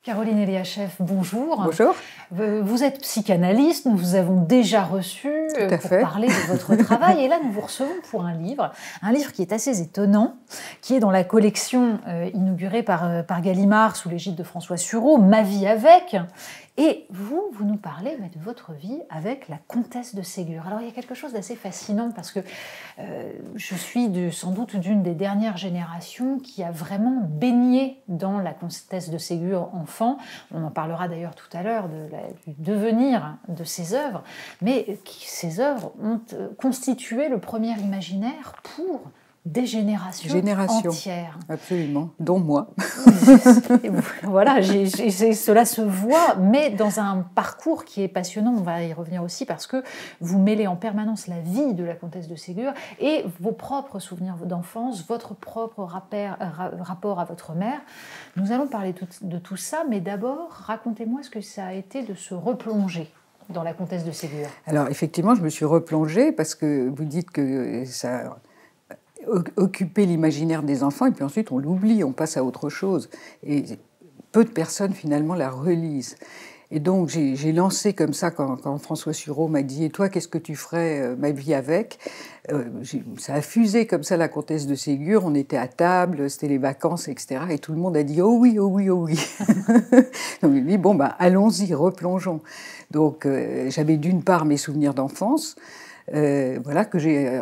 Caroline Eliachev, bonjour. Bonjour. Vous êtes psychanalyste, nous vous avons déjà reçu pour parler de votre travail. Et là, nous vous recevons pour un livre qui est assez étonnant, qui est dans la collection inaugurée par Gallimard sous l'égide de François Sureau, Ma vie avec. Et vous nous parlez de votre vie avec la comtesse de Ségur. Alors, il y a quelque chose d'assez fascinant parce que je suis sans doute d'une des dernières générations qui a vraiment baigné dans la comtesse de Ségur enfant. On en parlera d'ailleurs tout à l'heure du devenir de ses œuvres, mais ces œuvres ont constitué le premier imaginaire pour des générations entières. Absolument, dont moi. Voilà, cela se voit, mais dans un parcours qui est passionnant, on va y revenir aussi, parce que vous mêlez en permanence la vie de la comtesse de Ségur et vos propres souvenirs d'enfance, votre propre rapport à votre mère. Nous allons parler de tout ça, mais d'abord, racontez-moi ce que ça a été de se replonger dans la comtesse de Ségur. Alors, effectivement, je me suis replongée parce que vous dites que ça occuper l'imaginaire des enfants, et puis ensuite on l'oublie, on passe à autre chose. Et peu de personnes finalement la relisent. Et donc j'ai lancé comme ça, quand François Sureau m'a dit « Et toi, qu'est-ce que tu ferais ma vie avec ?» Ça a fusé comme ça, la comtesse de Ségur, on était à table, c'était les vacances, etc. Et tout le monde a dit « Oh oui, oh oui, oh oui !» Donc j'ai dit « Bon, allons-y, replongeons. » Donc j'avais d'une part mes souvenirs d'enfance, voilà, que j'ai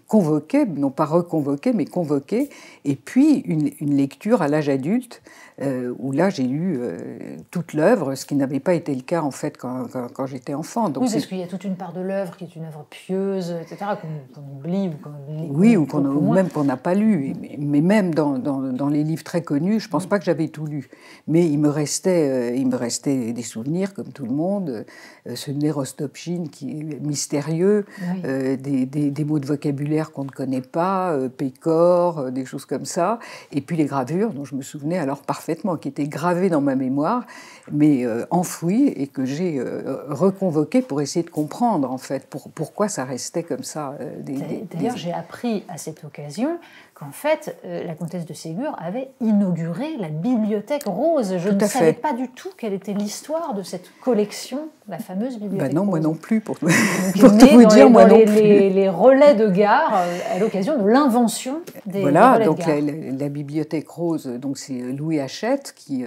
convoqué, non pas reconvoqué, mais convoqué, et puis une lecture à l'âge adulte, où là j'ai lu toute l'œuvre, ce qui n'avait pas été le cas en fait quand j'étais enfant. Donc, oui, est-ce qu'il y a toute une part de l'œuvre qui est une œuvre pieuse, etc., qu'on oublie ou qu'on n'a pas lu, mais même dans les livres très connus, je ne pense pas que j'avais tout lu, mais il me restait des souvenirs comme tout le monde, ce nez Rostopchine qui est mystérieux, oui. Des mots de vocabulaire qu'on ne connaît pas, pécor, des choses comme ça, et puis les gravures dont je me souvenais alors parfaitement, qui étaient gravées dans ma mémoire, mais enfouies, et que j'ai reconvoquées pour essayer de comprendre en fait pourquoi ça restait comme ça. D'ailleurs, j'ai appris à cette occasion qu'en fait, la comtesse de Ségur avait inauguré la bibliothèque rose. Je ne savais pas du tout quelle était l'histoire de cette collection, la fameuse bibliothèque non, rose. Moi non plus, pour tout vous dire, moi non plus. Les relais de gare, à l'occasion de l'invention des relais donc de gare. La bibliothèque rose, donc c'est Louis Hachette, qui,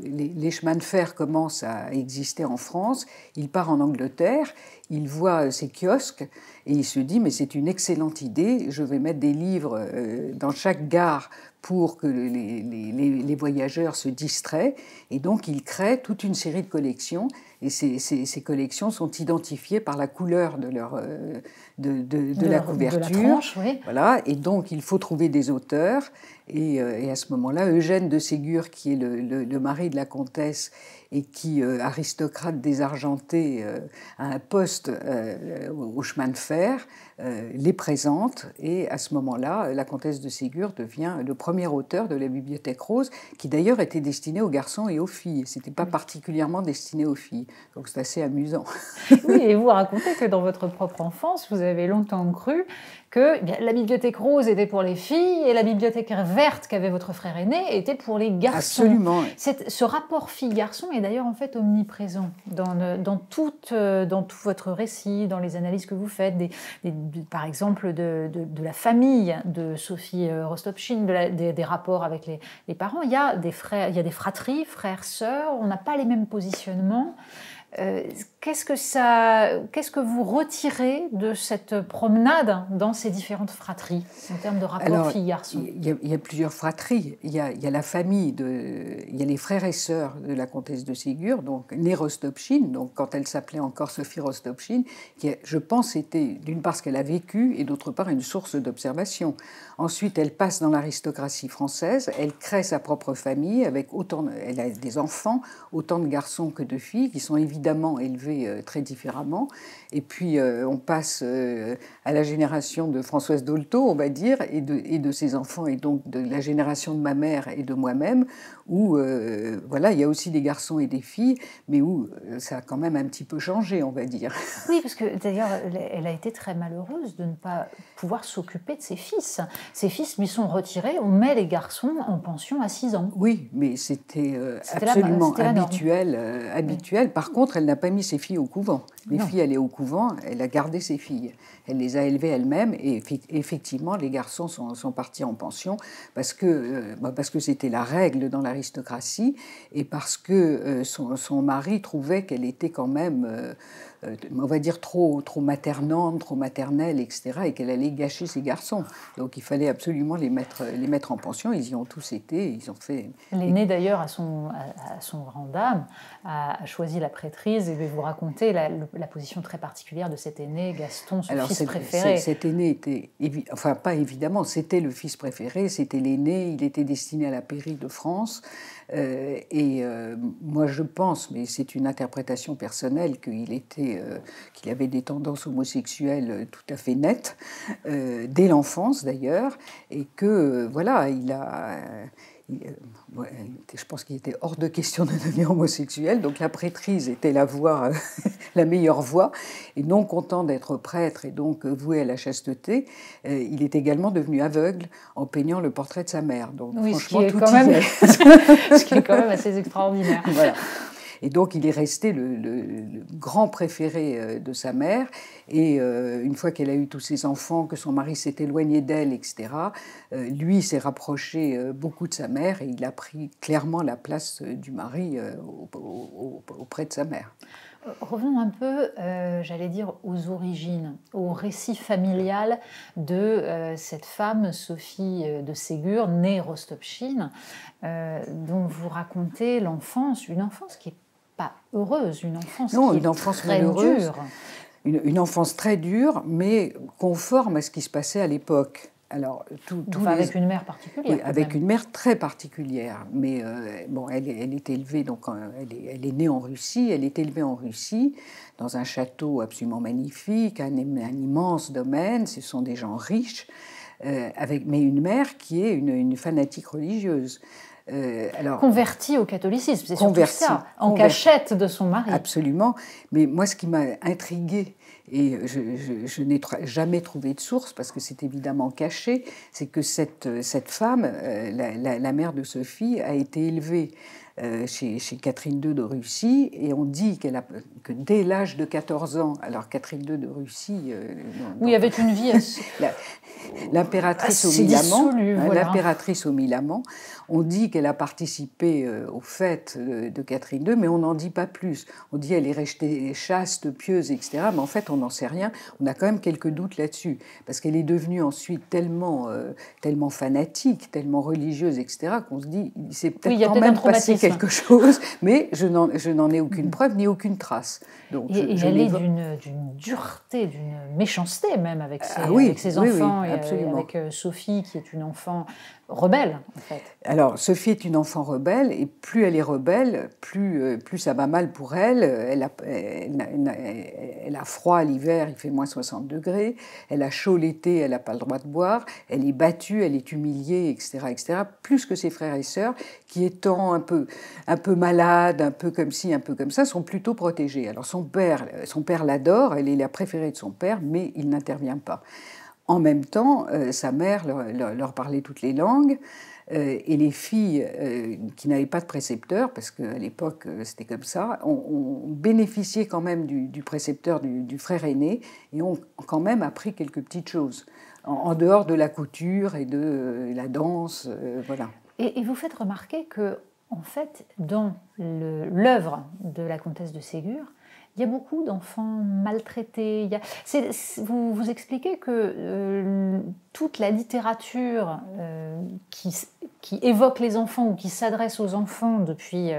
les chemins de fer commencent à exister en France, il part en Angleterre, il voit ces kiosques, et il se dit, mais c'est une excellente idée, je vais mettre des livres dans chaque gare pour que les voyageurs se distraient. Et donc, il crée toute une série de collections. Et ces collections sont identifiées par la couleur de la couverture. De la tranche, oui. Voilà. Et donc, il faut trouver des auteurs. Et à ce moment-là, Eugène de Ségur, qui est le mari de la comtesse et qui, aristocrate désargenté, a un poste au chemin de fer, les présente. Et à ce moment-là, la comtesse de Ségur devient le premier auteur de la bibliothèque rose, qui d'ailleurs était destinée aux garçons et aux filles. Ce n'était pas particulièrement destiné aux filles. Donc c'est assez amusant. Oui, et vous racontez que dans votre propre enfance, vous avez longtemps cru que la bibliothèque rose était pour les filles et la bibliothèque verte qu'avait votre frère aîné était pour les garçons. Absolument. Ce rapport fille-garçon est d'ailleurs en fait omniprésent dans tout votre récit, dans les analyses que vous faites, par exemple de la famille de Sophie Rostopchine, des rapports avec les parents. Il y a des frères, il y a des fratries, frères, sœurs, on n'a pas les mêmes positionnements. Qu'est-ce que vous retirez de cette promenade dans ces différentes fratries en termes de rapport fille-garçon? Il y a plusieurs fratries. Il y a la famille, il y a les frères et sœurs de la comtesse de Ségur, donc née Rostopchine, donc quand elle s'appelait encore Sophie Rostopchine, qui, je pense, était d'une part ce qu'elle a vécu et d'autre part une source d'observation. Ensuite, elle passe dans l'aristocratie française, elle crée sa propre famille avec elle a des enfants, autant de garçons que de filles, qui sont évidemment évidemment élevés très différemment. Et puis on passe à la génération de Françoise Dolto, on va dire, et de ses enfants, et donc de la génération de ma mère et de moi-même, où voilà, il y a aussi des garçons et des filles, mais où ça a quand même un petit peu changé, on va dire. Oui, parce que d'ailleurs, elle a été très malheureuse de ne pas pouvoir s'occuper de ses fils. Ses fils lui sont retirés, on met les garçons en pension à 6 ans. Oui, mais c'était absolument habituel. Habituel. Par contre, elle n'a pas mis ses filles au couvent. Les filles allaient au couvent, elle a gardé ses filles. Elle les a élevées elle-même, et effectivement, les garçons sont partis en pension parce que c'était la règle dans l'aristocratie, et parce que son mari trouvait qu'elle était quand même, on va dire, trop maternante, trop maternelle, etc., et qu'elle allait gâcher ses garçons. Donc il fallait absolument les mettre en pension. Ils y ont tous été, ils ont fait... L'aîné, d'ailleurs, à son grand dame, a choisi la prêtrise, et je vais vous raconter la position très particulière de cet aîné, Gaston, son fils préféré. Cet aîné était, enfin pas évidemment, c'était le fils préféré, c'était l'aîné, il était destiné à la pairie de France. Moi je pense, mais c'est une interprétation personnelle, qu'il avait des tendances homosexuelles tout à fait nettes, dès l'enfance d'ailleurs, et que voilà, je pense qu'il était hors de question de devenir homosexuel, donc la prêtrise était la voie, la meilleure voie, et non content d'être prêtre et donc voué à la chasteté, il est également devenu aveugle en peignant le portrait de sa mère. Donc oui, franchement, ce qui est quand même assez extraordinaire. Voilà. Et donc, il est resté le grand préféré de sa mère. Et une fois qu'elle a eu tous ses enfants, que son mari s'est éloigné d'elle, etc., lui s'est rapproché beaucoup de sa mère, et il a pris clairement la place du mari auprès de sa mère. Revenons un peu, j'allais dire, aux origines, au récit familial de cette femme, Sophie de Ségur, née Rostopchine, dont vous racontez l'enfance, une enfance qui n'est pas heureuse, une enfance très dure. Une enfance très dure, mais conforme à ce qui se passait à l'époque. Alors, avec une mère particulière. Oui, avec une mère très particulière. Mais bon, elle est élevée, donc elle est née en Russie, elle est élevée en Russie, dans un château absolument magnifique, un immense domaine, ce sont des gens riches, mais une mère qui est une fanatique religieuse. Convertie au catholicisme, c'est surtout ça, en cachette de son mari. Absolument, mais moi ce qui m'a intriguée, et je n'ai jamais trouvé de source, parce que c'est évidemment caché, c'est que cette femme, la mère de Sophie, a été élevée chez Catherine II de Russie, et on dit que dès l'âge de 14 ans, alors Catherine II de Russie... oui, avait une vie l'impératrice au Milamant, on dit qu'elle a participé aux fêtes de Catherine II, mais on n'en dit pas plus. On dit qu'elle est restée chaste, pieuse, etc., mais en fait on n'en sait rien. On a quand même quelques doutes là-dessus, parce qu'elle est devenue ensuite tellement fanatique, tellement religieuse, etc., qu'on se dit il s'est peut-être quand même passé quelque chose, mais je n'en ai aucune preuve ni aucune trace. Donc, elle est d'une dureté, d'une méchanceté même avec ses enfants, oui, et avec Sophie qui est une enfant rebelle en fait. Alors Sophie est une enfant rebelle, et plus elle est rebelle, plus ça va mal pour elle. Elle a froid l'hiver, il fait moins 60 degrés, elle a chaud l'été, elle n'a pas le droit de boire, elle est battue, elle est humiliée, etc., etc., plus que ses frères et sœurs qui, étant un peu malades, un peu comme ci, un peu comme ça, sont plutôt protégés. Alors son père l'adore, elle est la préférée de son père, mais il n'intervient pas. En même temps, sa mère leur parlait toutes les langues, et les filles qui n'avaient pas de précepteur, parce qu'à l'époque c'était comme ça, ont bénéficié quand même du précepteur du frère aîné, et ont quand même appris quelques petites choses, en dehors de la couture et de la danse, voilà. Et vous faites remarquer que, en fait, dans l'œuvre de la comtesse de Ségur, il y a beaucoup d'enfants maltraités. Vous expliquez que toute la littérature qui évoque les enfants ou qui s'adresse aux enfants depuis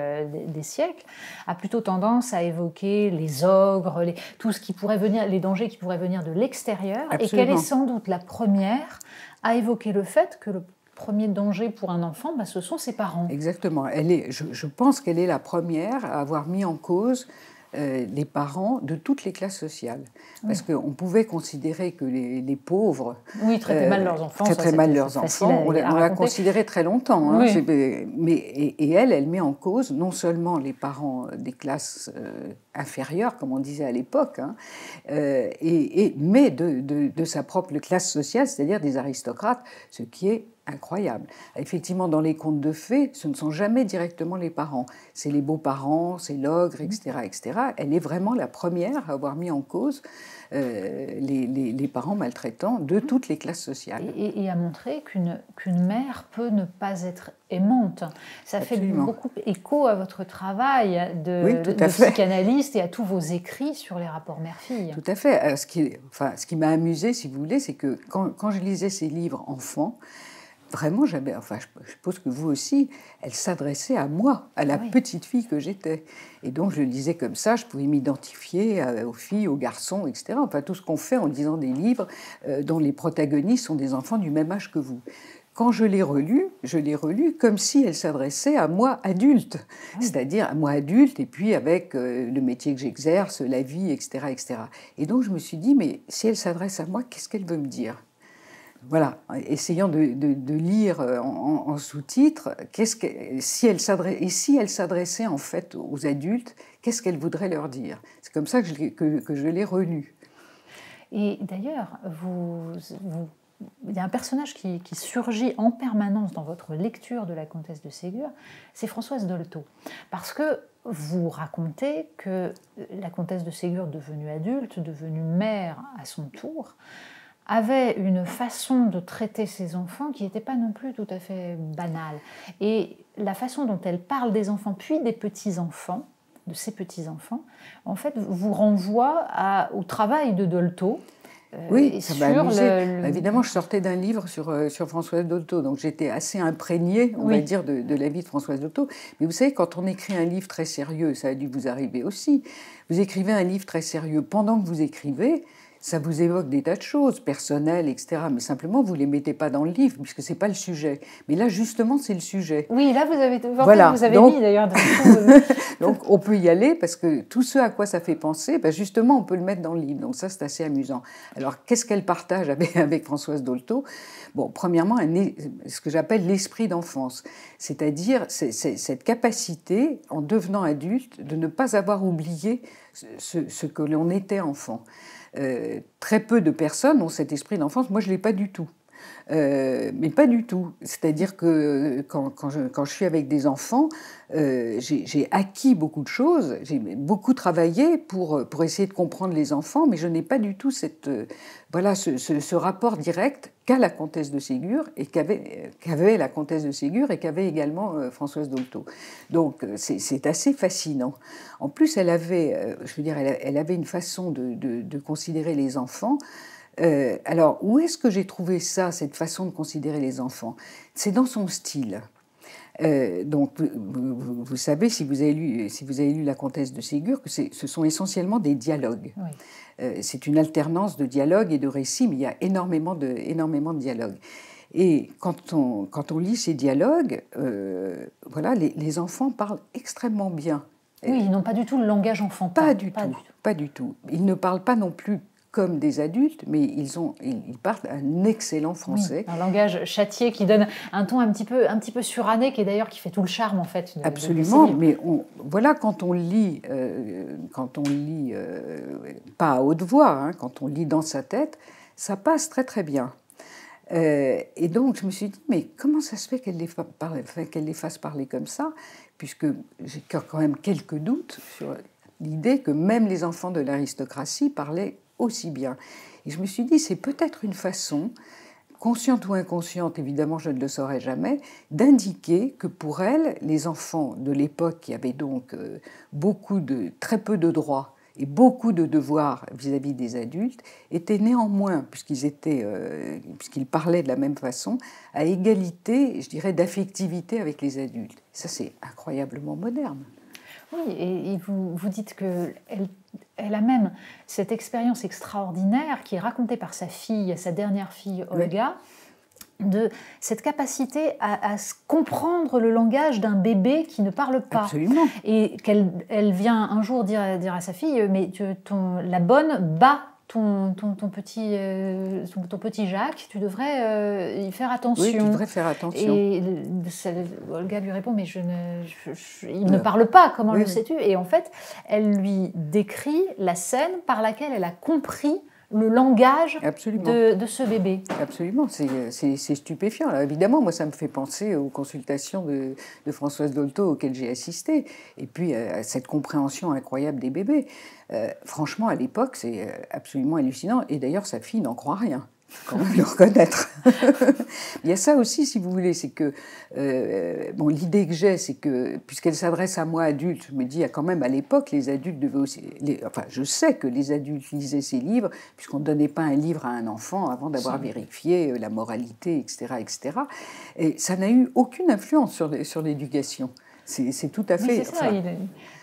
des siècles a plutôt tendance à évoquer les ogres, tout ce qui pourrait venir, les dangers qui pourraient venir de l'extérieur. Absolument. Et qu'elle est sans doute la première à évoquer le fait que le premier danger pour un enfant, ce sont ses parents. Exactement. Je pense qu'elle est la première à avoir mis en cause les parents de toutes les classes sociales. Parce qu'on pouvait considérer que les pauvres... Oui, traitaient mal leurs enfants. Traitaient mal leurs enfants. On l'a considéré très longtemps. Hein, et elle met en cause non seulement les parents des classes inférieures, comme on disait à l'époque, hein, mais de sa propre classe sociale, c'est-à-dire des aristocrates, ce qui est incroyable. Effectivement, dans les contes de fées, ce ne sont jamais directement les parents. C'est les beaux-parents, c'est l'ogre, etc., etc. Elle est vraiment la première à avoir mis en cause les parents maltraitants de toutes les classes sociales. Et à montrer qu'une mère peut ne pas être aimante. Ça Absolument. fait beaucoup écho à votre travail de psychanalyste et à tous vos écrits sur les rapports mère-fille. Tout à fait. Alors, ce qui m'a amusé, si vous voulez, c'est que quand je lisais ces livres enfants, vraiment, je suppose que vous aussi, elle s'adressait à moi, à la petite fille que j'étais. Et donc, je le lisais comme ça, je pouvais m'identifier aux filles, aux garçons, etc. Enfin, tout ce qu'on fait en lisant des livres dont les protagonistes sont des enfants du même âge que vous. Quand je l'ai relu comme si elle s'adressait à moi adulte, c'est-à-dire à moi adulte, et puis avec le métier que j'exerce, la vie, etc., etc. Et donc, je me suis dit, mais si elle s'adresse à moi, qu'est-ce qu'elle veut me dire ? Voilà, essayant de lire en sous-titres, si elle s'adressait en fait aux adultes, qu'est-ce qu'elle voudrait leur dire? C'est comme ça que je l'ai relu. Et d'ailleurs, il y a un personnage qui surgit en permanence dans votre lecture de la comtesse de Ségur, c'est Françoise Dolto. Parce que vous racontez que la comtesse de Ségur, devenue adulte, devenue mère à son tour, avait une façon de traiter ses enfants qui n'était pas non plus tout à fait banale. Et la façon dont elle parle des enfants, puis des petits-enfants, de ses petits-enfants, en fait, vous renvoie au travail de Dolto. Oui, ça m'a amusé. Évidemment, je sortais d'un livre sur Françoise Dolto, donc j'étais assez imprégnée, on va dire, de la vie de Françoise Dolto. Mais vous savez, quand on écrit un livre très sérieux, ça a dû vous arriver aussi, vous écrivez un livre très sérieux, pendant que vous écrivez, ça vous évoque des tas de choses personnelles, etc. Mais simplement, vous ne les mettez pas dans le livre, puisque ce n'est pas le sujet. Mais là, justement, c'est le sujet. Oui, là, vous avez mis, d'ailleurs. Donc, on peut y aller, parce que tout ce à quoi ça fait penser, ben justement, on peut le mettre dans le livre. Donc ça, c'est assez amusant. Alors, qu'est-ce qu'elle partage avec Françoise Dolto? Bon, premièrement, ce que j'appelle l'esprit d'enfance. C'est-à-dire cette capacité, en devenant adulte, de ne pas avoir oublié ce que l'on était enfant. Très peu de personnes ont cet esprit d'enfance. Moi, je ne l'ai pas du tout. Mais pas du tout. C'est-à-dire que quand je suis avec des enfants, j'ai acquis beaucoup de choses, j'ai beaucoup travaillé pour essayer de comprendre les enfants, mais je n'ai pas du tout ce rapport direct qu'a la comtesse de Ségur et qu'avait la comtesse de Ségur et qu'avait également Françoise Dolto. Donc c'est assez fascinant. En plus, elle avait une façon de considérer les enfants. Alors, où est-ce que j'ai trouvé ça, cette façon de considérer les enfants? C'est dans son style. Donc, vous savez, si vous avez lu La Comtesse de Ségur, que ce sont essentiellement des dialogues. Oui. C'est une alternance de dialogues et de récits, mais il y a énormément de dialogues. Et quand on lit ces dialogues, les enfants parlent extrêmement bien. Oui, ils n'ont pas du tout le langage enfantin. Pas du tout. Ils ne parlent pas non plus comme des adultes, mais ils parlent un excellent français. Oui, un langage châtié qui donne un ton un petit peu suranné, qui fait tout le charme en fait. Absolument, mais quand on lit pas à haute voix, hein, quand on lit dans sa tête, ça passe très très bien. Et donc je me suis dit, mais comment ça se fait qu'elle les fasse parler comme ça, puisque j'ai quand même quelques doutes sur l'idée que même les enfants de l'aristocratie parlaient aussi bien. Et je me suis dit, c'est peut-être une façon, consciente ou inconsciente, évidemment je ne le saurais jamais, d'indiquer que pour elle, les enfants de l'époque qui avaient donc très peu de droits et beaucoup de devoirs vis-à-vis des adultes, étaient néanmoins, puisqu'ils parlaient de la même façon, à égalité, je dirais, d'affectivité avec les adultes. Ça, c'est incroyablement moderne. Oui, et vous dites qu'elle a même cette expérience extraordinaire qui est racontée par sa dernière fille, Olga, de cette capacité à comprendre le langage d'un bébé qui ne parle pas. Absolument. Et qu'elle vient un jour dire à sa fille, mais la bonne bat ton petit Jacques, tu devrais y faire attention. Oui, tu devrais faire attention. Et Olga lui répond, mais il ne parle pas, comment le sais-tu? Et en fait, elle lui décrit la scène par laquelle elle a compris le langage de ce bébé. Absolument, c'est stupéfiant. Alors, évidemment, moi, ça me fait penser aux consultations de Françoise Dolto auxquelles j'ai assisté, et puis à cette compréhension incroyable des bébés. Franchement, à l'époque, c'est absolument hallucinant, et d'ailleurs, sa fille n'en croit rien. Quand même le reconnaître. Il y a ça aussi, si vous voulez, c'est que l'idée que j'ai, c'est que puisqu'elle s'adresse à moi adulte, je me dis, quand même à l'époque, les adultes devaient aussi, je sais que les adultes lisaient ces livres, puisqu'on ne donnait pas un livre à un enfant avant d'avoir vérifié la moralité, etc., etc. Et ça n'a eu aucune influence sur l'éducation. C'est tout à fait... Oui, c'est ça.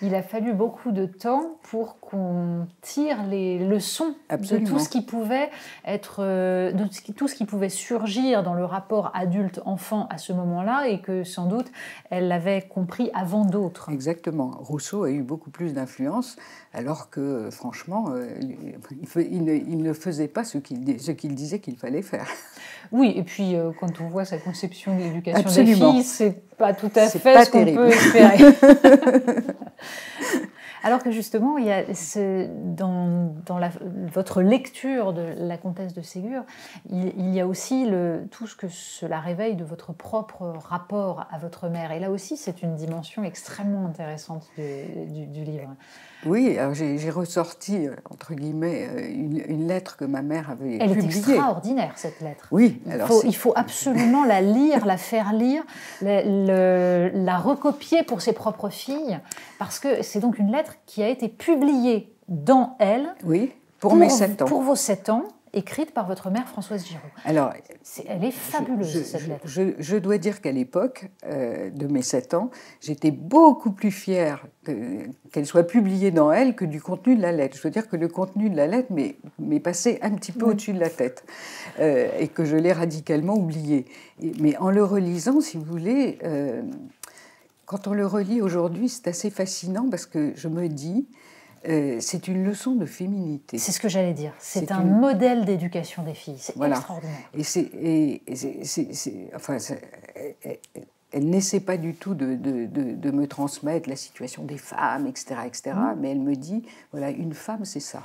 Il a fallu beaucoup de temps pour qu'on tire les leçons de tout ce qui pouvait tout ce qui pouvait surgir dans le rapport adulte-enfant à ce moment-là, et que sans doute elle l'avait compris avant d'autres. Exactement. Rousseau a eu beaucoup plus d'influence, alors que franchement, il ne faisait pas ce qu'il disait qu'il fallait faire. Oui, et puis quand on voit sa conception de l'éducation des filles, c'est pas tout à fait ce qu'on peut espérer. Alors que justement, il y a dans votre lecture de La Comtesse de Ségur, il y a aussi tout ce que cela réveille de votre propre rapport à votre mère. Et là aussi, c'est une dimension extrêmement intéressante du livre. Oui, alors j'ai ressorti, entre guillemets, une lettre que ma mère avait publiée. Elle est extraordinaire, cette lettre. Oui. Il faut absolument la lire, la faire lire, la recopier pour ses propres filles, parce que c'est donc une lettre qui a été publiée dans Elle, pour mes 7 ans. Pour vos 7 ans, écrite par votre mère Françoise Giraud. Alors, elle est fabuleuse, cette lettre. Je dois dire qu'à l'époque de mes 7 ans, j'étais beaucoup plus fière qu'elle soit publiée dans Elle que du contenu de la lettre. Je veux dire que le contenu de la lettre m'est passé un petit peu au-dessus de la tête et que je l'ai radicalement oublié. Mais en le relisant, si vous voulez, quand on le relit aujourd'hui, c'est assez fascinant parce que je me dis... c'est une leçon de féminité. C'est ce que j'allais dire. C'est un modèle d'éducation des filles. C'est extraordinaire. Elle n'essaie pas du tout de me transmettre la situation des femmes, etc., etc. Mais elle me dit, voilà, une femme, c'est ça.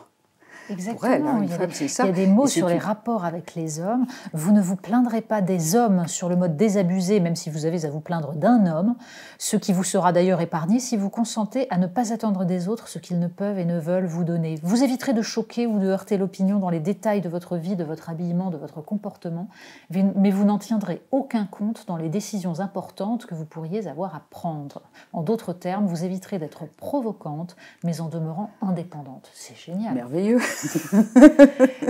Exactement. Pour elle, une femme, c'est ça. Il y a des mots sur les rapports avec les hommes. Vous ne vous plaindrez pas des hommes sur le mode désabusé, même si vous avez à vous plaindre d'un homme, ce qui vous sera d'ailleurs épargné si vous consentez à ne pas attendre des autres ce qu'ils ne peuvent et ne veulent vous donner. Vous éviterez de choquer ou de heurter l'opinion dans les détails de votre vie, de votre habillement, de votre comportement, mais vous n'en tiendrez aucun compte dans les décisions importantes que vous pourriez avoir à prendre. En d'autres termes, vous éviterez d'être provocante, mais en demeurant indépendante. C'est génial. Merveilleux.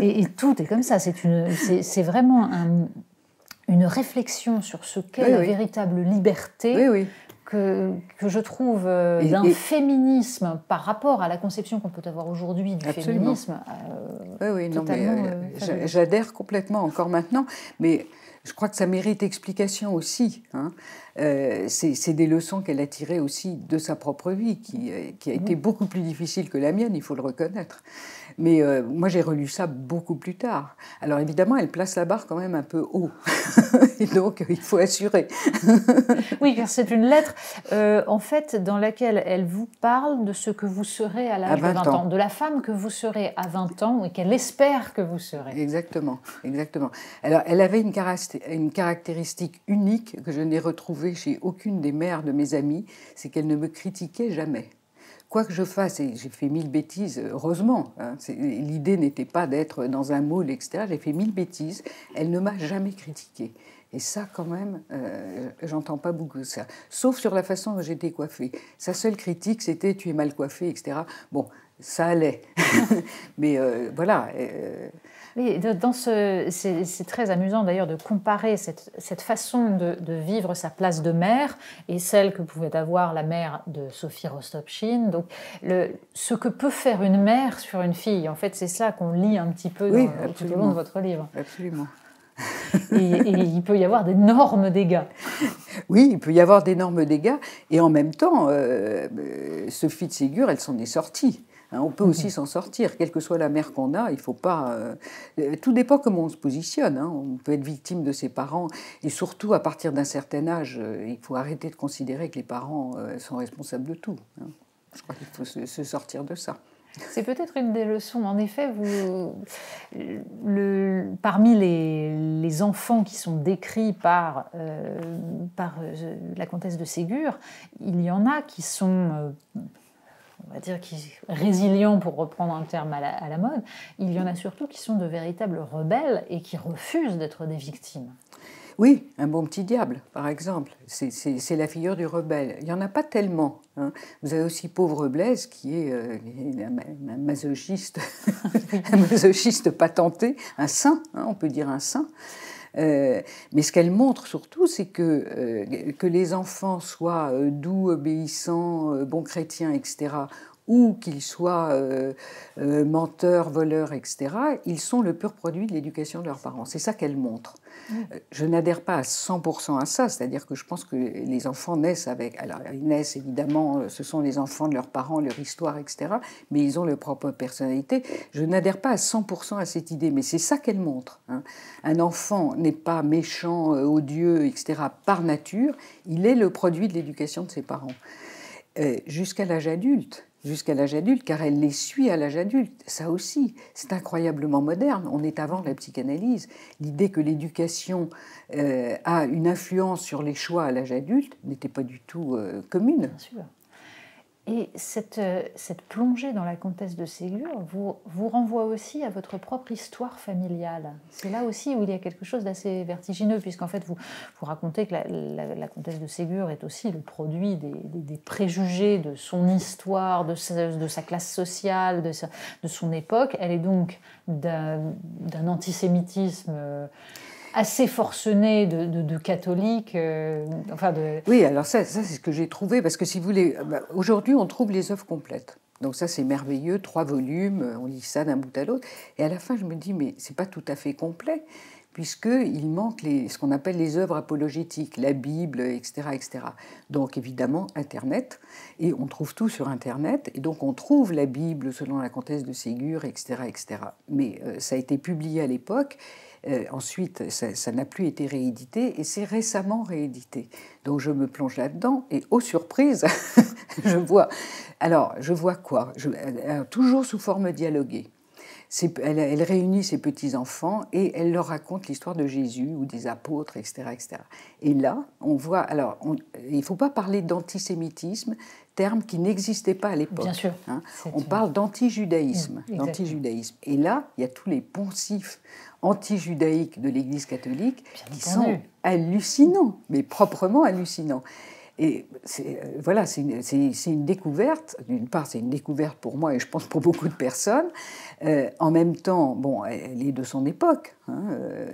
Et tout est comme ça. C'est vraiment une réflexion sur ce qu'est la véritable liberté que je trouve d'un féminisme par rapport à la conception qu'on peut avoir aujourd'hui du féminisme. J'adhère complètement encore maintenant, mais je crois que ça mérite explication aussi. C'est des leçons qu'elle a tirées aussi de sa propre vie, qui a été beaucoup plus difficile que la mienne, il faut le reconnaître. Mais moi, j'ai relu ça beaucoup plus tard. Alors évidemment, elle place la barre quand même un peu haut. Et donc, il faut assurer. Oui, car c'est une lettre, en fait, dans laquelle elle vous parle de ce que vous serez à l'âge de 20 ans. De la femme que vous serez à 20 ans et qu'elle espère que vous serez. Exactement, exactement. Alors, elle avait une caractéristique unique que je n'ai retrouvée chez aucune des mères de mes amies, c'est qu'elle ne me critiquait jamais. Quoi que je fasse, et j'ai fait 1000 bêtises, heureusement, l'idée n'était pas d'être dans un moule, etc. J'ai fait 1000 bêtises, elle ne m'a jamais critiquée. Et ça, quand même, j'entends pas beaucoup ça. Sauf sur la façon dont j'étais coiffée. Sa seule critique, c'était « tu es mal coiffée », etc. Bon, ça allait. Mais voilà... Oui, c'est très amusant d'ailleurs de comparer cette façon de vivre sa place de mère et celle que pouvait avoir la mère de Sophie Rostopchine. Donc, ce que peut faire une mère sur une fille, en fait, c'est ça qu'on lit un petit peu tout au long de votre livre. Absolument. Et il peut y avoir d'énormes dégâts. Oui, il peut y avoir d'énormes dégâts. Et en même temps, Sophie de Ségur, elle s'en est sortie. On peut aussi s'en sortir, quelle que soit la mère qu'on a, il faut pas... tout dépend comment on se positionne. On peut être victime de ses parents, et surtout à partir d'un certain âge, il faut arrêter de considérer que les parents sont responsables de tout. Je crois qu'il faut se sortir de ça. C'est peut-être une des leçons. En effet, parmi les enfants qui sont décrits par la comtesse de Ségur, il y en a qui sont... on va dire, résilients, pour reprendre un terme à la mode, il y en a surtout qui sont de véritables rebelles et qui refusent d'être des victimes. Oui, un bon petit diable, par exemple. C'est la figure du rebelle. Il n'y en a pas tellement. Vous avez aussi Pauvre Blaise, qui est un masochiste, un masochiste patenté, un saint, on peut dire un saint. Mais ce qu'elle montre surtout, c'est que les enfants soient doux, obéissants, bons chrétiens, etc., ou qu'ils soient menteurs, voleurs, etc., ils sont le pur produit de l'éducation de leurs parents. C'est ça qu'elle montre. Je n'adhère pas à 100% à ça, c'est-à-dire que je pense que les enfants naissent avec... Alors, ils naissent, évidemment, ce sont les enfants de leurs parents, leur histoire, etc., mais ils ont leur propre personnalité. Je n'adhère pas à 100% à cette idée, mais c'est ça qu'elle montre. Un enfant n'est pas méchant, odieux, etc., par nature, il est le produit de l'éducation de ses parents. Jusqu'à l'âge adulte, car elle les suit à l'âge adulte. Ça aussi, c'est incroyablement moderne. On est avant la psychanalyse. L'idée que l'éducation a une influence sur les choix à l'âge adulte n'était pas du tout commune. Bien sûr. Et cette plongée dans la comtesse de Ségur vous renvoie aussi à votre propre histoire familiale. C'est là aussi où il y a quelque chose d'assez vertigineux, puisqu'en fait vous racontez que la comtesse de Ségur est aussi le produit des préjugés de son histoire, de sa classe sociale, de son époque. Elle est donc d'un antisémitisme assez forcené de catholiques. Oui, alors ça c'est ce que j'ai trouvé, parce que si vous voulez, aujourd'hui on trouve les œuvres complètes. Donc ça c'est merveilleux, 3 volumes, on lit ça d'un bout à l'autre. Et à la fin je me dis, mais c'est pas tout à fait complet, puisqu'il manque ce qu'on appelle les œuvres apologétiques, la Bible, etc., etc. Donc évidemment Internet, et on trouve tout sur Internet, et donc on trouve la Bible selon la comtesse de Ségur, etc., etc. Mais ça a été publié à l'époque. Ensuite, ça n'a plus été réédité, et c'est récemment réédité. Donc je me plonge là-dedans, et aux surprises, je vois quoi toujours sous forme dialoguée. Elle réunit ses petits-enfants et elle leur raconte l'histoire de Jésus ou des apôtres, etc., etc. Et là, on voit... Alors, il ne faut pas parler d'antisémitisme, terme qui n'existait pas à l'époque. Bien sûr. On parle d'antijudaïsme. Et là, il y a tous les poncifs anti-judaïques de l'Église catholique qui sont hallucinants, mais proprement hallucinants. Et voilà, c'est une découverte. D'une part, c'est une découverte pour moi et je pense pour beaucoup de personnes. En même temps, bon, elle est de son époque.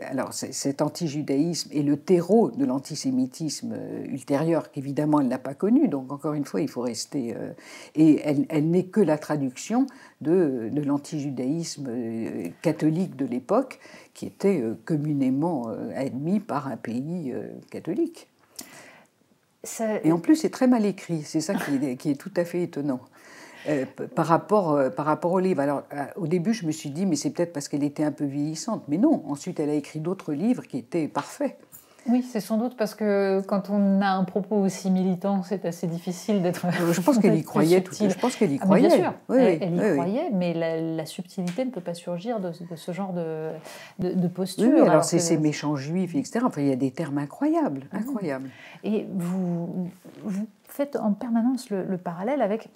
Alors, cet anti-judaïsme est le terreau de l'antisémitisme ultérieur qu'évidemment elle n'a pas connu. Donc, encore une fois, il faut rester... et elle n'est que la traduction de l'anti-judaïsme catholique de l'époque qui était communément admis par un pays catholique. Et en plus, c'est très mal écrit. C'est ça qui est tout à fait étonnant. Par rapport au livre. Alors, au début, je me suis dit, mais c'est peut-être parce qu'elle était un peu vieillissante. Mais non, ensuite, elle a écrit d'autres livres qui étaient parfaits. Oui, c'est sans doute parce que quand on a un propos aussi militant, c'est assez difficile d'être. Je pense qu'elle y croyait. Je pense qu'elle y croyait. Bien sûr, elle y croyait, mais la subtilité ne peut pas surgir de ce genre de posture. Oui, alors c'est ces méchants juifs, etc. Enfin, il y a des termes incroyables, incroyables. Et vous faites en permanence le parallèle avec,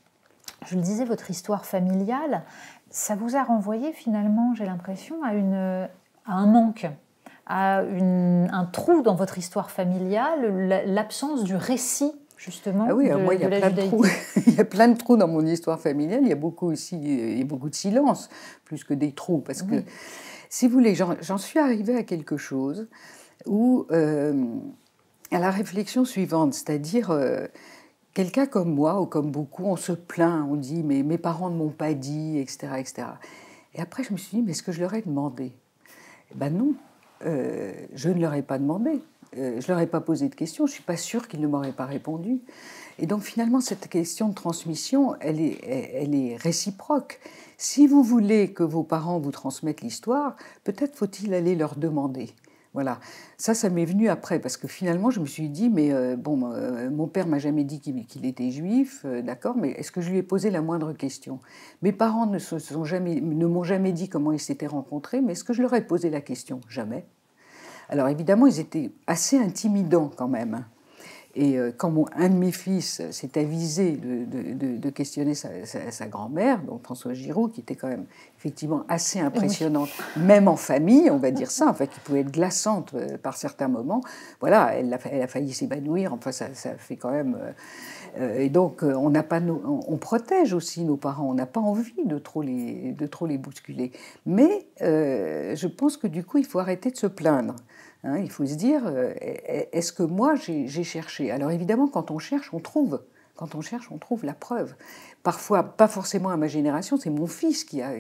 je le disais, votre histoire familiale. Ça vous a renvoyé finalement, j'ai l'impression, à un manque, à un trou dans votre histoire familiale, l'absence du récit, justement. Ah oui, moi, il y a plein de trous. Il y a plein de trous dans mon histoire familiale. Il y a beaucoup de silence, plus que des trous. Parce que, si vous voulez, j'en suis arrivée à quelque chose où, à la réflexion suivante, c'est-à-dire... quelqu'un comme moi, ou comme beaucoup, on se plaint, on dit « mais mes parents ne m'ont pas dit », etc., etc. Et après, je me suis dit « mais est-ce que je leur ai demandé ?» Ben non. je ne leur ai pas demandé. Je ne leur ai pas posé de questions. Je ne suis pas sûre qu'ils ne m'auraient pas répondu. Et donc finalement, cette question de transmission, elle est réciproque. Si vous voulez que vos parents vous transmettent l'histoire, peut-être faut-il aller leur demander. Voilà, ça m'est venu après, parce que finalement, je me suis dit, mais mon père m'a jamais dit qu'il était juif, d'accord, mais est-ce que je lui ai posé la moindre question? Mes parents ne m'ont jamais dit comment ils s'étaient rencontrés, mais est-ce que je leur ai posé la question? Jamais. Alors évidemment, ils étaient assez intimidants quand même. Et quand un de mes fils s'est avisé de questionner sa grand-mère, donc Françoise Giroud, qui était quand même effectivement assez impressionnante, même en famille, on va dire ça, enfin, qui pouvait être glaçante par certains moments, voilà, elle a failli s'évanouir, enfin ça fait quand même... et donc on protège aussi nos parents, on n'a pas envie de trop les bousculer. Mais je pense que du coup, il faut arrêter de se plaindre. Hein, il faut se dire, est-ce que moi j'ai cherché? Alors évidemment, quand on cherche, on trouve. Quand on cherche, on trouve la preuve. Parfois, pas forcément à ma génération, c'est mon fils qui a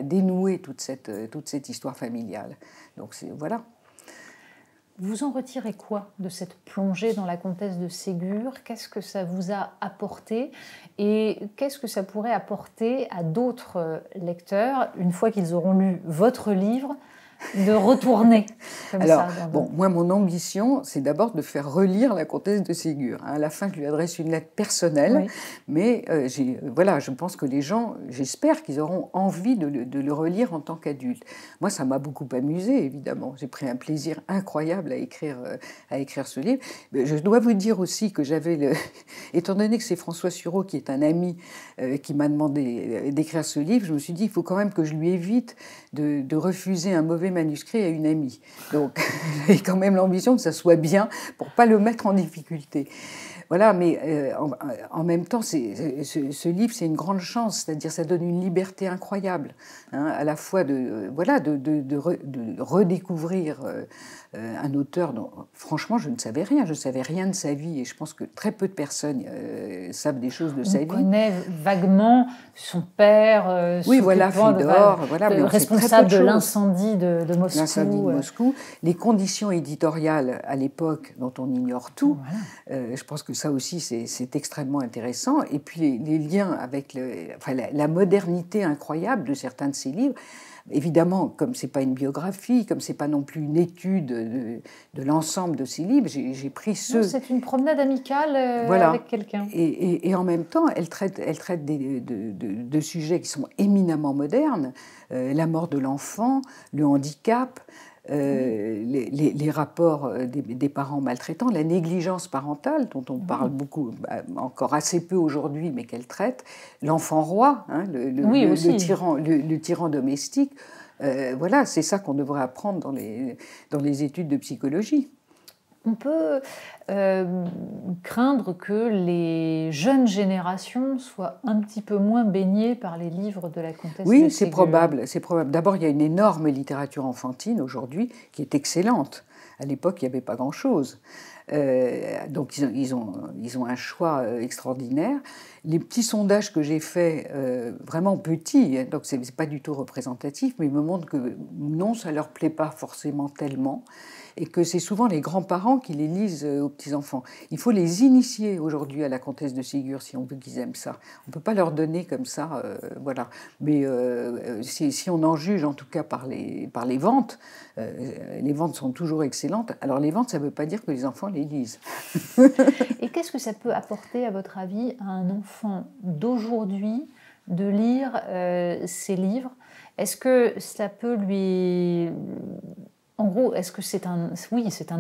dénoué toute cette histoire familiale. Donc voilà. Vous en retirez quoi de cette plongée dans la comtesse de Ségur? Qu'est-ce que ça vous a apporté? Et qu'est-ce que ça pourrait apporter à d'autres lecteurs, une fois qu'ils auront lu votre livre, de retourner comme Alors, ça moi, mon ambition, c'est d'abord de faire relire la comtesse de Ségur. À la fin, je lui adresse une lettre personnelle, oui. Mais voilà, je pense que les gens, j'espère qu'ils auront envie de le relire en tant qu'adultes. Moi, ça m'a beaucoup amusé, évidemment. J'ai pris un plaisir incroyable à écrire ce livre. Mais je dois vous dire aussi que étant donné que c'est François Sureau, qui est un ami, qui m'a demandé d'écrire ce livre, je me suis dit, il faut quand même que je lui évite de refuser un mauvais manuscrit à une amie. Donc, j'ai quand même l'ambition que ça soit bien pour pas le mettre en difficulté. Voilà, mais en même temps, ce livre, c'est une grande chance, c'est-à-dire ça donne une liberté incroyable, hein, à la fois de redécouvrir un auteur dont, franchement, je ne savais rien de sa vie, et je pense que très peu de personnes savent des choses de sa vie. On connaît vaguement son père, oui, voilà, Fidor, voilà, mais responsable de l'incendie de Moscou. L'incendie de Moscou, les conditions éditoriales à l'époque dont on ignore tout, voilà. Je pense que ça aussi c'est extrêmement intéressant, et puis les liens avec la modernité incroyable de certains de ces livres. Évidemment, comme c'est pas une biographie, comme c'est pas non plus une étude de l'ensemble de ces livres, j'ai pris ceux... C'est une promenade amicale voilà. avec quelqu'un. Et en même temps, elle traite de sujets qui sont éminemment modernes, la mort de l'enfant, le handicap, les rapports des parents maltraitants, la négligence parentale, dont on parle beaucoup, encore assez peu aujourd'hui, mais qu'elle traite, l'enfant roi, hein, le tyran domestique. Voilà, c'est ça qu'on devrait apprendre dans les études de psychologie. On peut craindre que les jeunes générations soient un petit peu moins baignées par les livres de la comtesse de Ségur. Oui, c'est probable. D'abord, il y a une énorme littérature enfantine aujourd'hui qui est excellente. À l'époque, il n'y avait pas grand-chose. Donc, ils ont un choix extraordinaire. Les petits sondages que j'ai faits, vraiment petits, donc c'est pas du tout représentatif, mais ils me montrent que non, ça leur plaît pas forcément tellement, et que c'est souvent les grands-parents qui les lisent aux petits-enfants. Il faut les initier aujourd'hui à la comtesse de Ségur si on veut qu'ils aiment ça. On ne peut pas leur donner comme ça, voilà. Mais si on en juge, en tout cas par les ventes, les ventes sont toujours excellentes. Alors les ventes, ça ne veut pas dire que les enfants les lisent. Et qu'est-ce que ça peut apporter, à votre avis, à un enfant d'aujourd'hui de lire ces livres? Est-ce que ça peut lui... En gros, est-ce que c'est un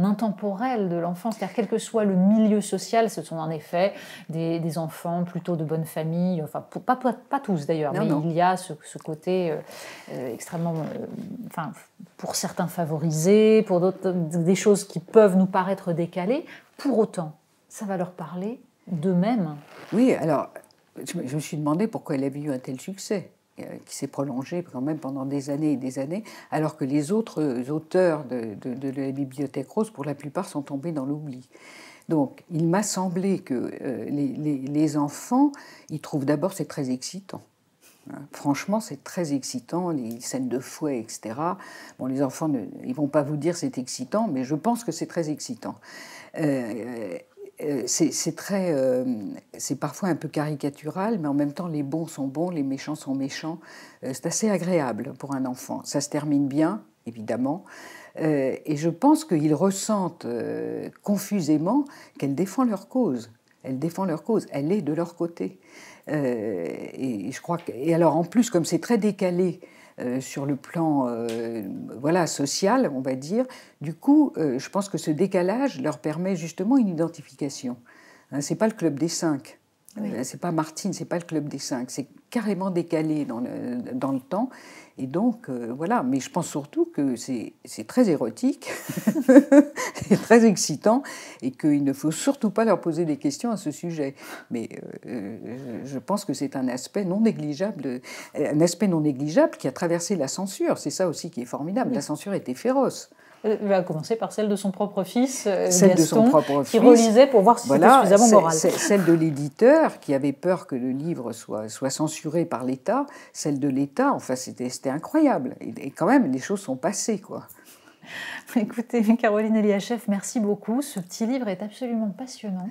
intemporel de l'enfance? C'est-à-dire, quel que soit le milieu social, ce sont en effet des enfants plutôt de bonne famille, enfin, pas tous d'ailleurs, mais il y a ce côté extrêmement, enfin, pour certains favorisés, pour d'autres, des choses qui peuvent nous paraître décalées. Pour autant, ça va leur parler d'eux-mêmes. Oui, alors, je me suis demandé pourquoi elle avait eu un tel succès, qui s'est prolongé quand même pendant des années et des années, alors que les autres auteurs de la Bibliothèque Rose, pour la plupart, sont tombés dans l'oubli. Donc, il m'a semblé que les enfants, ils trouvent d'abord c'est très excitant. Franchement, c'est très excitant, les scènes de fouet, etc. Bon, les enfants, ils vont pas vous dire c'est excitant, mais je pense que c'est très excitant. C'est parfois un peu caricatural, mais en même temps, les bons sont bons, les méchants sont méchants. C'est assez agréable pour un enfant. Ça se termine bien, évidemment. Et je pense qu'ils ressentent confusément qu'elle défend leur cause. Elle défend leur cause, elle est de leur côté. Et je crois et alors en plus, comme c'est très décalé sur le plan voilà, social, on va dire, du coup, je pense que ce décalage leur permet justement une identification. Hein, c'est pas le club des 5. Oui. C'est pas Martine, c'est pas le club des 5. C'est carrément décalé dans le temps. Et donc, voilà. Mais je pense surtout que c'est très érotique, c'est très excitant, et qu'il ne faut surtout pas leur poser des questions à ce sujet. Mais je pense que c'est un aspect non négligeable qui a traversé la censure. C'est ça aussi qui est formidable. Oui. La censure était féroce. Il va commencer par celle de son propre fils, celle Gaston, de son propre qui relisait pour voir si c'était suffisamment moral. Celle de l'éditeur, qui avait peur que le livre soit censuré par l'État. Celle de l'État, enfin, c'était incroyable. Et quand même, les choses sont passées, quoi. Écoutez, Caroline Eliachev, merci beaucoup. Ce petit livre est absolument passionnant.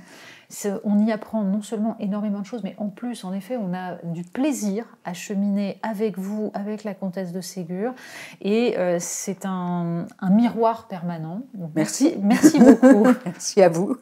On y apprend non seulement énormément de choses, mais en plus, en effet, on a du plaisir à cheminer avec vous, avec la comtesse de Ségur. Et c'est un miroir permanent. Donc, merci beaucoup. Merci à vous.